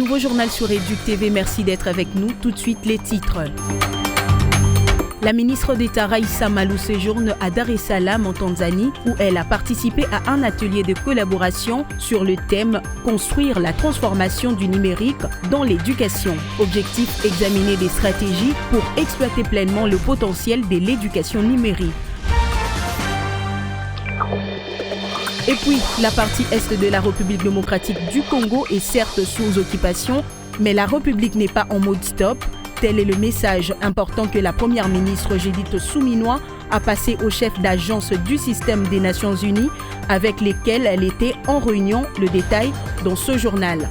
nouveau journal sur Éduc TV. Merci d'être avec nous. Tout de suite, les titres. La ministre d'État Raissa Malou séjourne à Dar es Salaam en Tanzanie où elle a participé à un atelier de collaboration sur le thème « Construire la transformation du numérique dans l'éducation ». Objectif, examiner des stratégies pour exploiter pleinement le potentiel de l'éducation numérique. Et puis, la partie est de la République démocratique du Congo est certes sous occupation, mais la République n'est pas en mode stop. Tel est le message important que la première ministre Judith Suminwa a passé au chef d'agence du système des Nations Unies avec lesquels elle était en réunion. Le détail dans ce journal.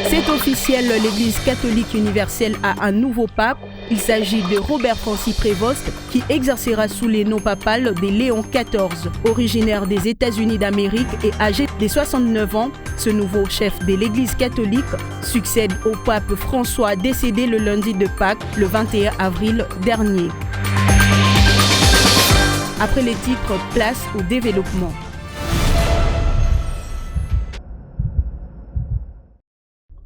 C'est officiel, l'Église catholique universelle a un nouveau pape. Il s'agit de Robert Francis Prévost qui exercera sous les noms papal de Léon XIV. Originaire des États-Unis d'Amérique et âgé de 69 ans, ce nouveau chef de l'Église catholique succède au pape François décédé le lundi de Pâques, le 21 avril dernier. Après les titres, place au développement.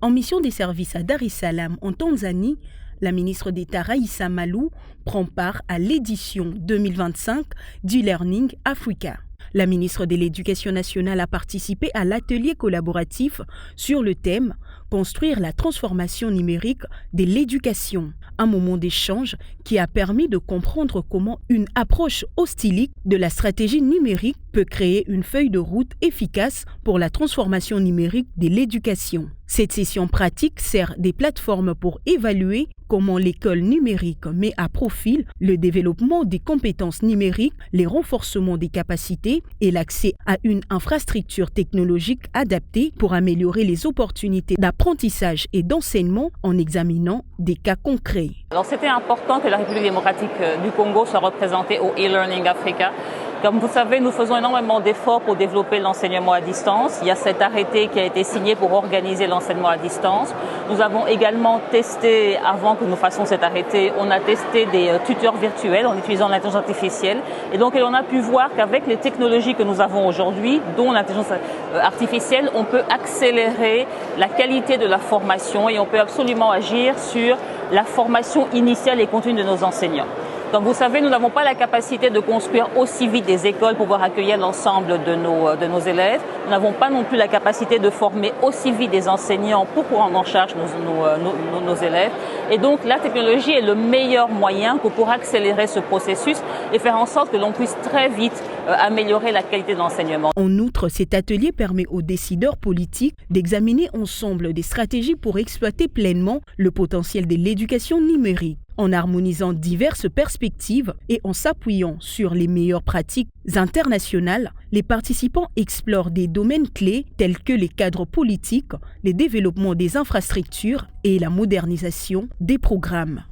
En mission des services à Dar es Salaam en Tanzanie, la ministre d'État Raissa Malou prend part à l'édition 2025 d'e-Learning Africa. La ministre de l'Éducation nationale a participé à l'atelier collaboratif sur le thème « Construire la transformation numérique de l'éducation ». Un moment d'échange qui a permis de comprendre comment une approche holistique de la stratégie numérique peut créer une feuille de route efficace pour la transformation numérique de l'éducation. Cette session pratique sert des plateformes pour évaluer comment l'école numérique met à profil le développement des compétences numériques, les renforcements des capacités et l'accès à une infrastructure technologique adaptée pour améliorer les opportunités d'apprentissage et d'enseignement en examinant des cas concrets. Alors c'était important que la République démocratique du Congo soit représentée au e-Learning Africa. Comme vous savez, nous faisons énormément d'efforts pour développer l'enseignement à distance. Il y a cet arrêté qui a été signé pour organiser l'enseignement à distance. Nous avons également testé, avant que nous fassions cet arrêté, on a testé des tuteurs virtuels en utilisant l'intelligence artificielle. Et donc, on a pu voir qu'avec les technologies que nous avons aujourd'hui, dont l'intelligence artificielle, on peut accélérer la qualité de la formation et on peut absolument agir sur la formation initiale et continue de nos enseignants. Comme vous savez, nous n'avons pas la capacité de construire aussi vite des écoles pour pouvoir accueillir l'ensemble de nos élèves. Nous n'avons pas non plus la capacité de former aussi vite des enseignants pour prendre en charge nos élèves. Et donc, la technologie est le meilleur moyen pour accélérer ce processus et faire en sorte que l'on puisse très vite améliorer la qualité de l'enseignement. En outre, cet atelier permet aux décideurs politiques d'examiner ensemble des stratégies pour exploiter pleinement le potentiel de l'éducation numérique. En harmonisant diverses perspectives et en s'appuyant sur les meilleures pratiques internationales, les participants explorent des domaines clés tels que les cadres politiques, le développement des infrastructures et la modernisation des programmes.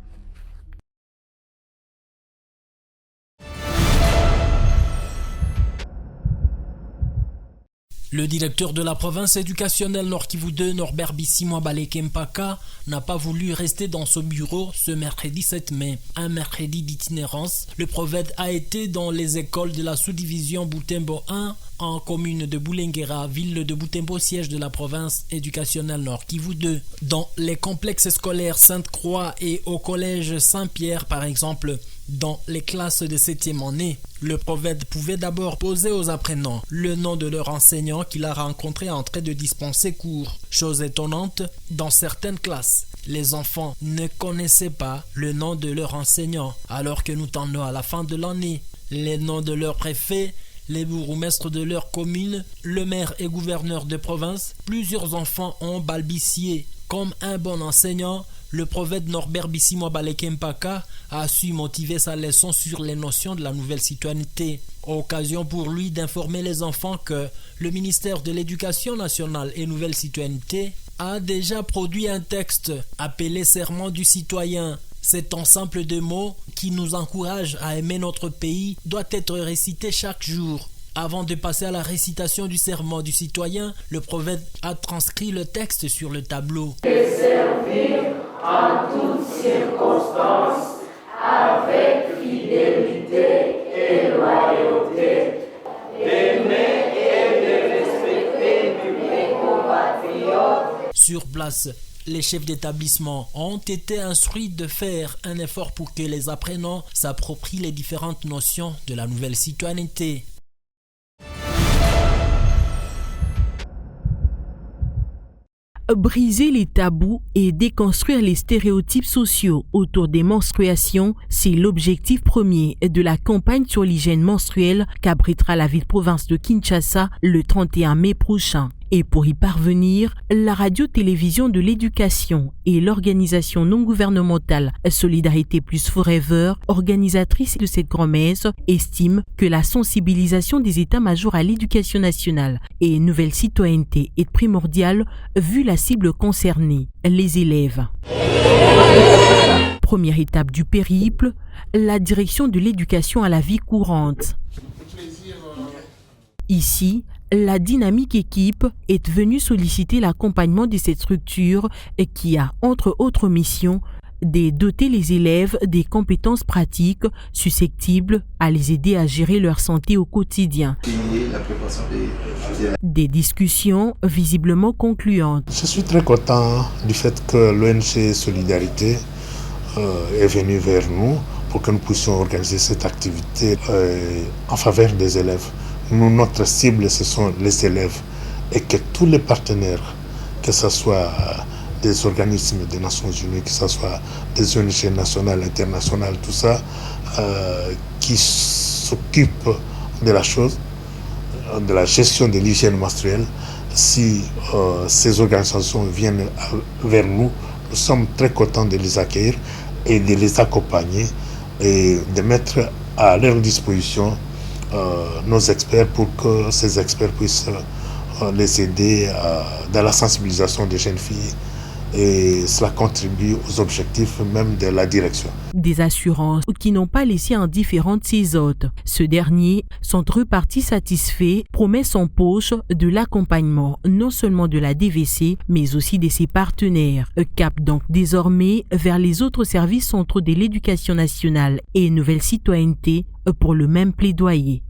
Le directeur de la province éducationnelle Nord Kivu 2, Norbert Bisimwa Baleke-Mpaka, n'a pas voulu rester dans son bureau ce mercredi 7 mai. Un mercredi d'itinérance, le prophète a été dans les écoles de la sous-division Butembo 1 en commune de Boulengera, ville de Butembo, siège de la province éducationnelle Nord Kivu 2. Dans les complexes scolaires Sainte-Croix et au collège Saint-Pierre par exemple, dans les classes de 7e année, le prophète pouvait d'abord poser aux apprenants le nom de leur enseignant qu'il a rencontré en train de dispenser cours. Chose étonnante, dans certaines classes, les enfants ne connaissaient pas le nom de leur enseignant, alors que nous tendons à la fin de l'année. Les noms de leurs préfets, les bourgmestres de leur commune, le maire et gouverneur de province, plusieurs enfants ont balbutié. Comme un bon enseignant, le prophète Norbert Bisimwa Baleke-Mpaka a su motiver sa leçon sur les notions de la nouvelle citoyenneté. Occasion pour lui d'informer les enfants que le ministère de l'Éducation nationale et Nouvelle Citoyenneté a déjà produit un texte appelé Serment du citoyen. Cet ensemble de mots qui nous encourage à aimer notre pays doit être récité chaque jour. Avant de passer à la récitation du serment du citoyen, le prophète a transcrit le texte sur le tableau. De servir en toutes circonstances avec fidélité et loyauté, d'aimer et de respecter publiquement Sur place, les chefs d'établissement ont été instruits de faire un effort pour que les apprenants s'approprient les différentes notions de la nouvelle citoyenneté. Briser les tabous et déconstruire les stéréotypes sociaux autour des menstruations, c'est l'objectif premier de la campagne sur l'hygiène menstruelle qu'abritera la ville-province de Kinshasa le 31 mai prochain. Et pour y parvenir, la radio-télévision de l'éducation et l'organisation non gouvernementale Solidarité Plus Forever, organisatrice de cette grand-messe, estiment que la sensibilisation des états-majors à l'éducation nationale et nouvelle citoyenneté est primordiale vu la cible concernée, les élèves. Première étape du périple, la direction de l'éducation à la vie courante. Ici, la dynamique équipe est venue solliciter l'accompagnement de cette structure qui a, entre autres missions, de doter les élèves des compétences pratiques susceptibles à les aider à gérer leur santé au quotidien. Des discussions visiblement concluantes. Je suis très content du fait que l'ONG Solidarité est venue vers nous pour que nous puissions organiser cette activité en faveur des élèves. Nous, notre cible, ce sont les élèves et que tous les partenaires, que ce soit des organismes des Nations Unies, que ce soit des ONG nationales, internationales, tout ça, qui s'occupent de la chose, de la gestion de l'hygiène menstruelle, si ces organisations viennent vers nous, nous sommes très contents de les accueillir et de les accompagner et de mettre à leur disposition nos experts pour que ces experts puissent les aider dans la sensibilisation des jeunes filles et cela contribue aux objectifs même de la direction. Des assurances qui n'ont pas laissé indifférentes ses hôtes. Ce dernier sont repartis satisfaits, promesse en poche de l'accompagnement non seulement de la DVC mais aussi de ses partenaires. Cap donc désormais vers les autres services centraux de l'éducation nationale et nouvelle citoyenneté pour le même plaidoyer.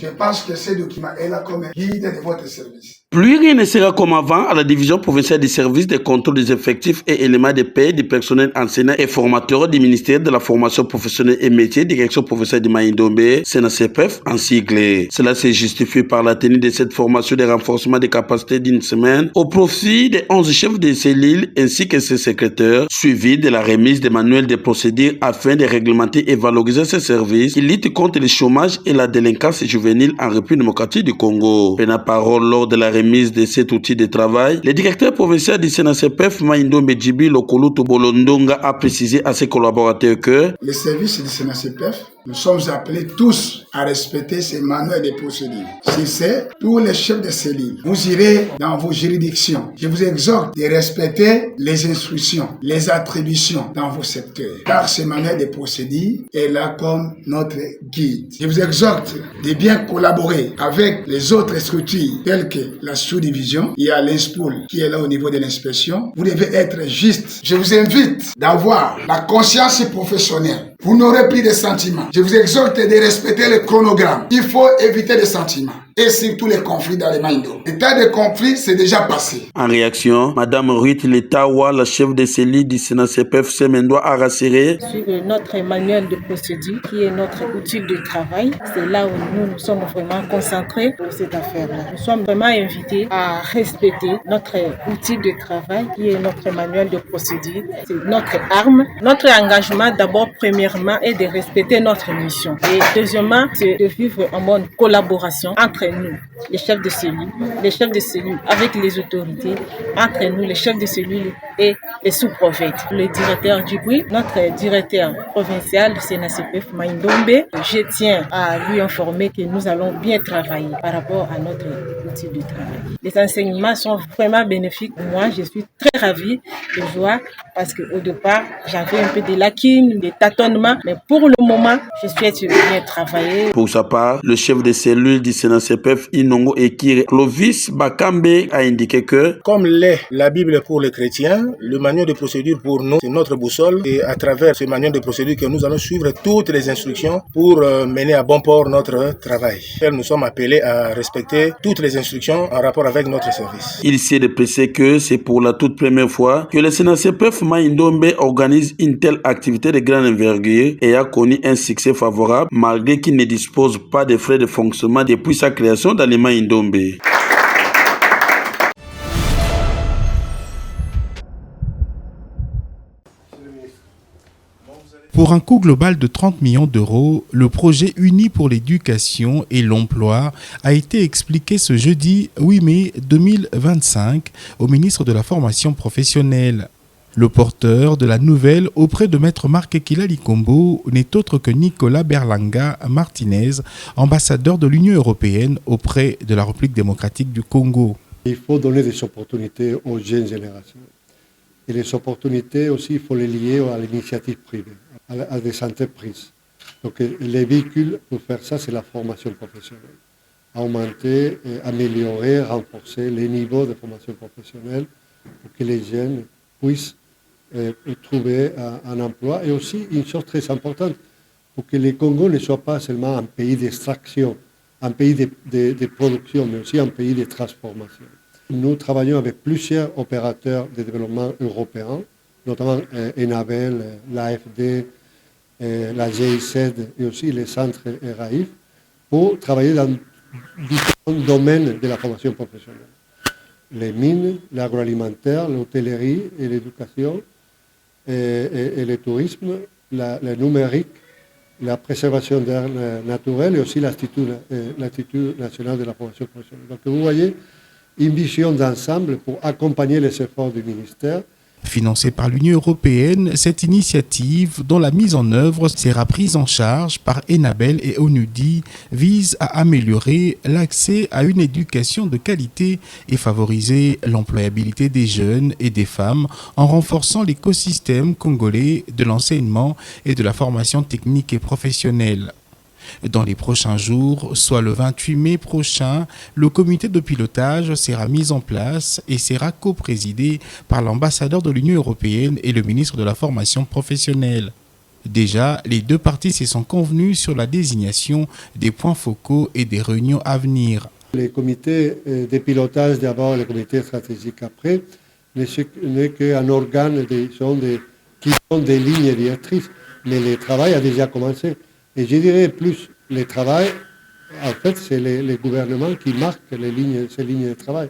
Je pense que ce document est là comme un guide de votre service. Plus rien ne sera comme avant à la division provinciale des services de contrôle des effectifs et éléments de paie du personnel enseignant et formateur du ministère de la formation professionnelle et métiers, direction professionnelle de Maïndombe, CNCPF en sigle. Cela s'est justifié par la tenue de cette formation de renforcement des capacités d'une semaine au profit des 11 chefs de cellules ainsi que ses secrétaires, suivi de la remise des manuels de procédures afin de réglementer et valoriser ces services qui luttent contre le chômage et la délinquance juvénile en République démocratique du Congo. Prenant parole lors de la remise de cet outil de travail, le directeur provincial du CNCPF, Maïndombe Djibi Lokolutu Bolondonga, a précisé à ses collaborateurs que les services du CNCPF, nous sommes appelés tous à respecter ces manuels de procédures. Si c'est tous les chefs de cellules, vous irez dans vos juridictions. Je vous exhorte de respecter les instructions, les attributions dans vos secteurs. Car ce manuel de procédures est là comme notre guide. Je vous exhorte de bien collaborer avec les autres structures telles que la sous-division. Il y a l'INSPOL qui est là au niveau de l'inspection. Vous devez être juste. Je vous invite d'avoir la conscience professionnelle. Vous n'aurez plus de sentiments. Je vous exhorte de respecter le chronogramme. Il faut éviter les sentiments. Et surtout les conflits dans les Maïndo. L'état de conflit, c'est déjà passé. En réaction, Madame Ruth Letawa, la chef de cellule du CNCPF, Semendoa, a rassuré. Sur notre manuel de procédure, qui est notre outil de travail, c'est là où nous sommes vraiment concentrés pour cette affaire-là. Nous sommes vraiment invités à respecter notre outil de travail, qui est notre manuel de procédure. C'est notre arme. Notre engagement, d'abord, premièrement, est de respecter notre mission. Et deuxièmement, c'est de vivre en bonne collaboration entre nous, les chefs de cellule, avec les autorités, entre nous, les chefs de cellule et les sous-prophètes. Le directeur Djibi, notre directeur provincial du CNCPF Maïndombe, je tiens à lui informer que nous allons bien travailler par rapport à notre outil de travail. Les enseignements sont vraiment bénéfiques. Moi, je suis très ravie de joie parce qu'au départ, j'avais un peu de lacunes, des tâtonnements, mais pour le moment, je souhaite bien travailler. Pour sa part, le chef de cellule du CNCPF CNCPF Inongo et Kire. Clovis Bakambe a indiqué que, comme l'est la Bible pour les chrétiens, le manuel de procédure pour nous, c'est notre boussole. Et à travers ce manuel de procédure que nous allons suivre toutes les instructions pour mener à bon port notre travail. Nous sommes appelés à respecter toutes les instructions en rapport avec notre service. Il s'est précisé que c'est pour la toute première fois que le CNCPF Mai-Ndombe organise une telle activité de grande envergure et a connu un succès favorable malgré qu'il ne dispose pas de frais de fonctionnement depuis sa création dans les Mai-Ndombe. Pour un coût global de 30 millions d'euros, le projet Uni pour l'éducation et l'emploi a été expliqué ce jeudi 8 mai 2025 au ministre de la Formation professionnelle. Le porteur de la nouvelle auprès de Maître Marc Ekila Likombo n'est autre que Nicolas Berlanga Martinez, ambassadeur de l'Union européenne auprès de la République démocratique du Congo. Il faut donner des opportunités aux jeunes générations. Et les opportunités aussi, il faut les lier à l'initiative privée, à des entreprises. Donc les véhicules pour faire ça, c'est la formation professionnelle. Augmenter, améliorer, renforcer les niveaux de formation professionnelle pour que les jeunes puissent trouver un emploi. Et aussi, une chose très importante, pour que le Congo ne soit pas seulement un pays d'extraction, un pays de production, mais aussi un pays de transformation. Nous travaillons avec plusieurs opérateurs de développement européens, notamment Enabel, l'AFD, la GIZ et aussi les centres RAIF, pour travailler dans différents domaines de la formation professionnelle. Les mines, l'agroalimentaire, l'hôtellerie et l'éducation, et le tourisme, le numérique, la préservation d'air naturel et aussi l'Institut national de la formation professionnelle. Donc vous voyez, une vision d'ensemble pour accompagner les efforts du ministère. Financée par l'Union européenne, cette initiative, dont la mise en œuvre sera prise en charge par Enabel et ONUDI, vise à améliorer l'accès à une éducation de qualité et favoriser l'employabilité des jeunes et des femmes en renforçant l'écosystème congolais de l'enseignement et de la formation technique et professionnelle. Dans les prochains jours, soit le 28 mai prochain, le comité de pilotage sera mis en place et sera coprésidé par l'ambassadeur de l'Union européenne et le ministre de la Formation professionnelle. Déjà, les deux parties se sont convenues sur la désignation des points focaux et des réunions à venir. Les comités de pilotage d'abord, les comités stratégiques après, n'est qu'un organe qui sont des lignes directrices, mais le travail a déjà commencé. Et je dirais plus, le travail, en fait, c'est les gouvernements qui marquent ces lignes de travail.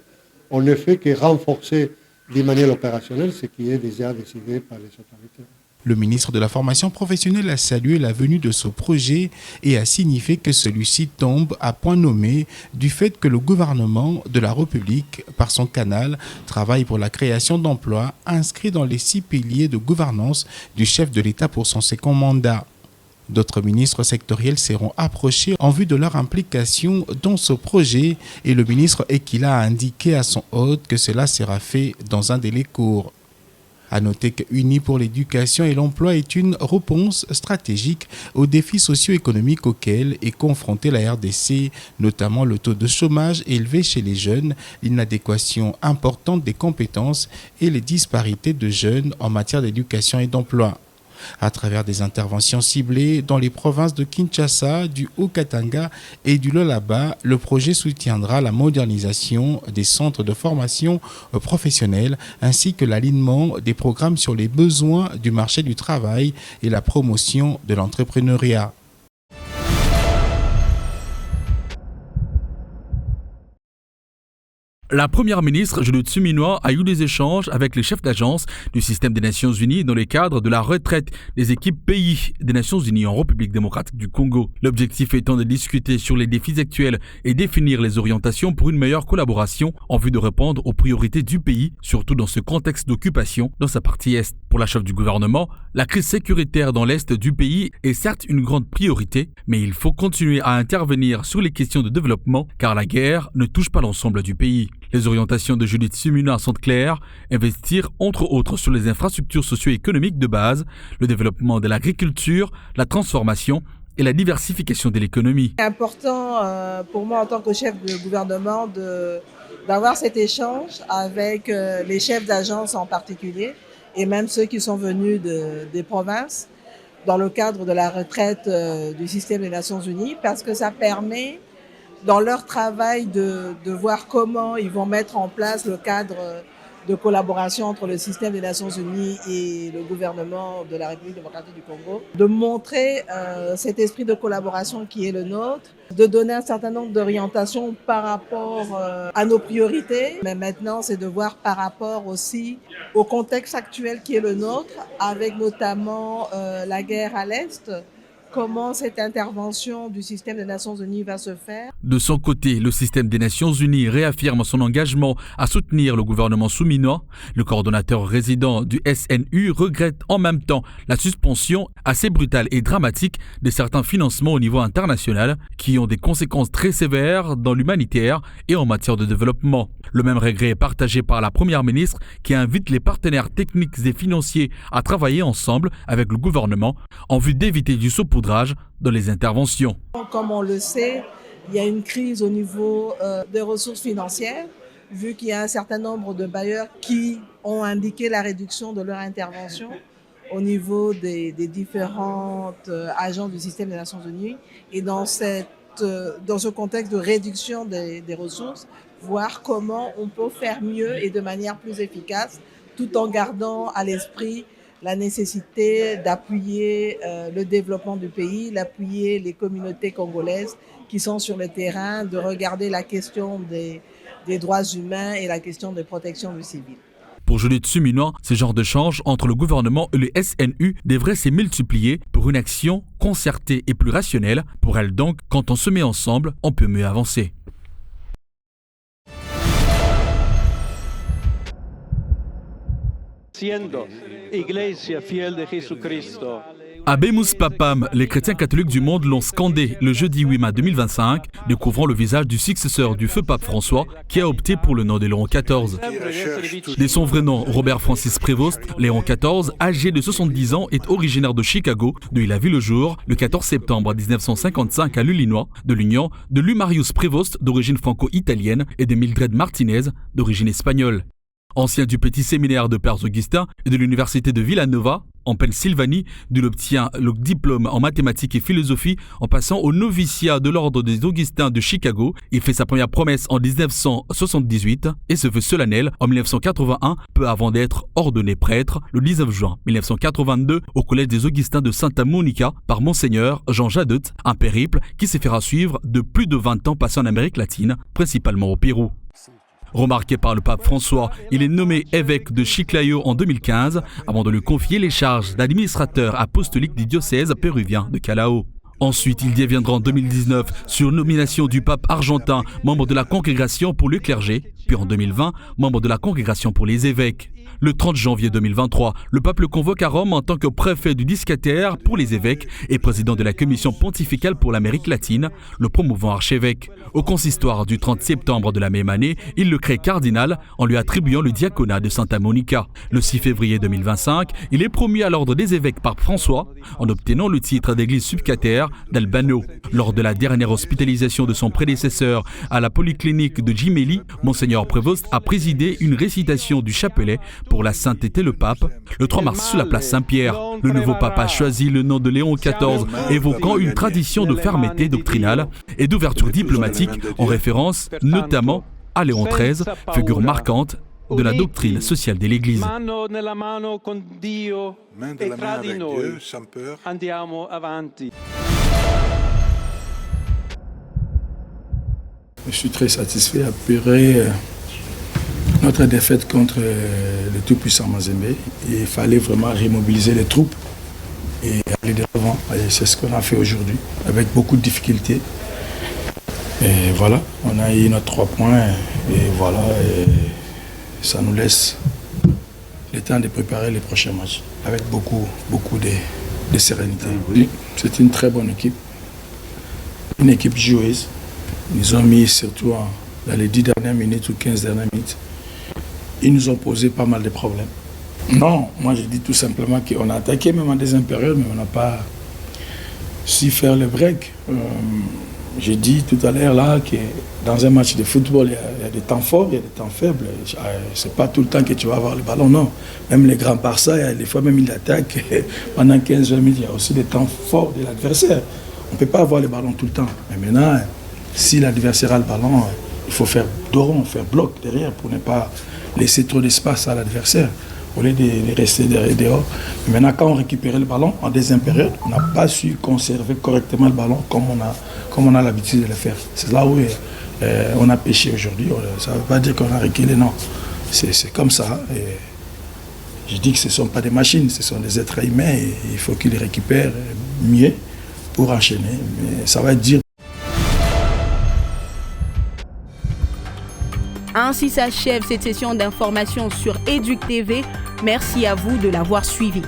On ne fait que renforcer de manière opérationnelle ce qui est déjà décidé par les autorités. Le ministre de la Formation professionnelle a salué la venue de ce projet et a signifié que celui-ci tombe à point nommé du fait que le gouvernement de la République, par son canal, travaille pour la création d'emplois inscrits dans les 6 piliers de gouvernance du chef de l'État pour son second mandat. D'autres ministres sectoriels seront approchés en vue de leur implication dans ce projet et le ministre Ekila a indiqué à son hôte que cela sera fait dans un délai court. À noter que Uni pour l'éducation et l'emploi est une réponse stratégique aux défis socio-économiques auxquels est confrontée la RDC, notamment le taux de chômage élevé chez les jeunes, l'inadéquation importante des compétences et les disparités de jeunes en matière d'éducation et d'emploi. À travers des interventions ciblées dans les provinces de Kinshasa, du Haut-Katanga et du Lualaba, le projet soutiendra la modernisation des centres de formation professionnelle ainsi que l'alignement des programmes sur les besoins du marché du travail et la promotion de l'entrepreneuriat. La première ministre Judith Suminwa a eu des échanges avec les chefs d'agence du système des Nations Unies dans le cadre de la retraite des équipes pays des Nations Unies en République démocratique du Congo. L'objectif étant de discuter sur les défis actuels et définir les orientations pour une meilleure collaboration en vue de répondre aux priorités du pays, surtout dans ce contexte d'occupation dans sa partie est. Pour la chef du gouvernement, la crise sécuritaire dans l'est du pays est certes une grande priorité, mais il faut continuer à intervenir sur les questions de développement car la guerre ne touche pas l'ensemble du pays. Les orientations de Judith Suminwa sont claires, investir entre autres sur les infrastructures socio-économiques de base, le développement de l'agriculture, la transformation et la diversification de l'économie. C'est important pour moi en tant que chef de gouvernement d'avoir cet échange avec les chefs d'agence en particulier et même ceux qui sont venus des provinces dans le cadre de la retraite du système des Nations Unies, parce que ça permet dans leur travail de voir comment ils vont mettre en place le cadre de collaboration entre le système des Nations Unies et le gouvernement de la République démocratique du Congo, de montrer cet esprit de collaboration qui est le nôtre, de donner un certain nombre d'orientations par rapport à nos priorités. Mais maintenant, c'est de voir par rapport aussi au contexte actuel qui est le nôtre, avec notamment la guerre à l'Est, comment cette intervention du système des Nations Unies va se faire. De son côté, le système des Nations Unies réaffirme son engagement à soutenir le gouvernement souminois. Le coordonnateur résident du SNU regrette en même temps la suspension assez brutale et dramatique de certains financements au niveau international qui ont des conséquences très sévères dans l'humanitaire et en matière de développement. Le même regret est partagé par la première ministre qui invite les partenaires techniques et financiers à travailler ensemble avec le gouvernement en vue d'éviter du saupoudrage dans les interventions. Comme on le sait, il y a une crise au niveau des ressources financières, vu qu'il y a un certain nombre de bailleurs qui ont indiqué la réduction de leur intervention au niveau des différentes agences du système des Nations Unies. Et dans ce contexte de réduction des ressources, voir comment on peut faire mieux et de manière plus efficace, tout en gardant à l'esprit la nécessité d'appuyer le développement du pays, d'appuyer les communautés congolaises qui sont sur le terrain, de regarder la question des droits humains et la question de protection du civil. Pour Juliette Suminois, ce genre d'échange entre le gouvernement et le SNU devrait se multiplier pour une action concertée et plus rationnelle. Pour elle donc, quand on se met ensemble, on peut mieux avancer. Habemus Papam, les chrétiens catholiques du monde l'ont scandé le jeudi 8 mai 2025, découvrant le visage du successeur du feu pape François qui a opté pour le nom de Léon XIV. De son vrai nom, Robert Francis Prévost, Léon XIV, âgé de 70 ans, est originaire de Chicago, d'où il a vu le jour le 14 septembre 1955 à l'Illinois, de l'union de Lumarius Prévost, d'origine franco-italienne, et de Mildred Martinez, d'origine espagnole. Ancien du petit séminaire de Pères Augustins et de l'université de Villanova, en Pennsylvanie, d'où il obtient le diplôme en mathématiques et philosophie en passant au noviciat de l'ordre des Augustins de Chicago. Il fait sa première promesse en 1978 et se veut solennel en 1981, peu avant d'être ordonné prêtre le 19 juin 1982 au collège des Augustins de Santa Monica par Monseigneur Jean Jadet, un périple qui se fera suivre de plus de 20 ans passés en Amérique latine, principalement au Pérou. Remarqué par le pape François, il est nommé évêque de Chiclayo en 2015 avant de lui confier les charges d'administrateur apostolique du diocèse péruvien de Callao. Ensuite, il deviendra en 2019, sur nomination du pape argentin, membre de la Congrégation pour le clergé, puis en 2020, membre de la Congrégation pour les évêques. Le 30 janvier 2023, le pape le convoque à Rome en tant que préfet du discataire pour les évêques et président de la commission pontificale pour l'Amérique latine, le promouvant archevêque. Au consistoire du 30 septembre de la même année, il le crée cardinal en lui attribuant le diaconat de Santa Monica. Le 6 février 2025, il est promu à l'ordre des évêques par François en obtenant le titre d'église subcataire d'Albano. Lors de la dernière hospitalisation de son prédécesseur à la polyclinique de Jimeli, Monseigneur Prévost a présidé une récitation du chapelet pour la sainteté le pape, le 3 mars sur la place Saint-Pierre. Le nouveau pape a choisi le nom de Léon XIV, évoquant une tradition de fermeté doctrinale et d'ouverture diplomatique en référence notamment à Léon XIII, figure marquante de la doctrine sociale de l'Église. Je suis très satisfait après notre défaite contre le tout-puissant Mazembe. Il fallait vraiment remobiliser les troupes et aller de l'avant. Et c'est ce qu'on a fait aujourd'hui, avec beaucoup de difficultés. Et voilà, on a eu nos 3 points et voilà, et ça nous laisse le temps de préparer les prochains matchs avec beaucoup de sérénité. Oui, c'est une très bonne équipe, une équipe joueuse. Ils ont mis surtout dans les 10 dernières minutes ou 15 dernières minutes. Ils nous ont posé pas mal de problèmes. Non, moi je dis tout simplement qu'on a attaqué même en deuxième période, mais on n'a pas si faire le break. J'ai dit tout à l'heure là que dans un match de football, il y a des temps forts, il y a des temps faibles. C'est pas tout le temps que tu vas avoir le ballon, non. Même les grands Barça, il y a des fois même ils attaquent pendant 15-20 minutes. Il y a aussi des temps forts de l'adversaire. On ne peut pas avoir le ballon tout le temps. Mais maintenant, si l'adversaire a le ballon, il faut faire dos rond, faire bloc derrière pour ne pas laisser trop d'espace à l'adversaire, au lieu de rester derrière dehors. Mais maintenant, quand on récupérait le ballon en deuxième période, on n'a pas su conserver correctement le ballon comme on a l'habitude de le faire. C'est là où on a péché aujourd'hui. Ça ne veut pas dire qu'on a reculé, non. C'est comme ça. Et je dis que ce ne sont pas des machines, ce sont des êtres humains et il faut qu'ils les récupèrent mieux pour enchaîner. Mais ça va être dur. Ainsi s'achève cette session d'information sur Éduc TV. Merci à vous de l'avoir suivi.